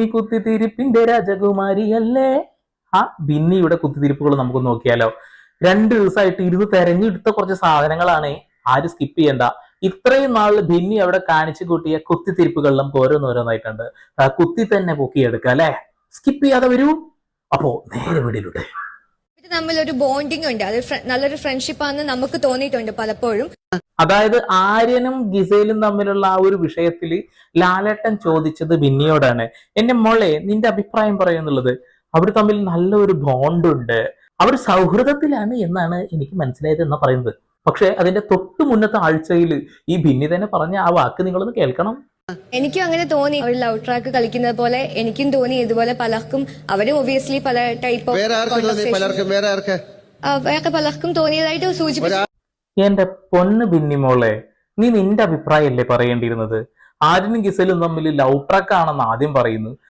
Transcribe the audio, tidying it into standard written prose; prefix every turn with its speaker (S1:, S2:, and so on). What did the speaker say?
S1: ബിന്നി കുത്തിത്തിരിപ്പിന്റെ രാജകുമാരിയല്ലേ. ആ ബിന്നിയുടെ കുത്തിത്തിരിപ്പുകൾ നമുക്ക് നോക്കിയാലോ. 2 ദിവസമായിട്ട് ഇരുന്ന് തെരഞ്ഞെടുത്ത കുറച്ച് സാധനങ്ങളാണ്. ആരും സ്കിപ്പ് ചെയ്യണ്ട. ഇത്രയും നാളിൽ ബിന്നി അവിടെ കാണിച്ചു കൂട്ടിയ കുത്തിത്തിരിപ്പുകൾ നമുക്ക് ഓരോന്നോരോന്നായിട്ടുണ്ട്. കുത്തി തന്നെ പൊക്കിയെടുക്കുക അല്ലെ. സ്കിപ്പ് ചെയ്യാതെ വരൂ. അപ്പോ നേരെ വീടിലൂടെ.
S2: ഇത് തമ്മിൽ ഒരു ബോണ്ടിങ് ഉണ്ട്, അത് നല്ലൊരു ഫ്രണ്ട്ഷിപ്പ് ആണെന്ന് നമുക്ക് തോന്നിയിട്ടുണ്ട് പലപ്പോഴും.
S1: അതായത് ആര്യനും ഗിസയിലും തമ്മിലുള്ള ആ ഒരു വിഷയത്തിൽ ലാലേട്ടൻ ചോദിച്ചത് ബിന്നിയോടാണ്, എന്റെ മോളെ നിന്റെ അഭിപ്രായം പറയുന്നുള്ളത്. അവർ തമ്മിൽ നല്ലൊരു ബോണ്ട് ഉണ്ട്, അവർ സൗഹൃദത്തിലാണ് എന്നാണ് എനിക്ക് മനസ്സിലായത് എന്നാ പറയുന്നത്. പക്ഷെ അതിന്റെ തൊട്ടു മുന്നത്തെ ആഴ്ചയിൽ ഈ ബിന്നി തന്നെ പറഞ്ഞ ആ വാക്ക് നിങ്ങളൊന്ന് കേൾക്കണം.
S2: എനിക്കും അങ്ങനെ തോന്നി, ഒരു ലവ് ട്രാക്ക് കളിക്കുന്നത് പോലെ എനിക്കും തോന്നി. ഇതുപോലെ പലർക്കും, അവരും ഒബിയസ്ലി പല ടൈപ്പ് ഓഫ് വേറെ പലർക്കും തോന്നിയതായിട്ട് സൂചിപ്പിച്ചു.
S1: എന്റെ പൊന്ന് ബിന്നി മോളെ, നീ നിന്റെ അഭിപ്രായമല്ലേ പറയേണ്ടിയിരുന്നത്? ആര്യനും ഗിസലും തമ്മിൽ ലവ് ട്രാക്ക് ആണെന്ന് ആദ്യം പറയുന്നു.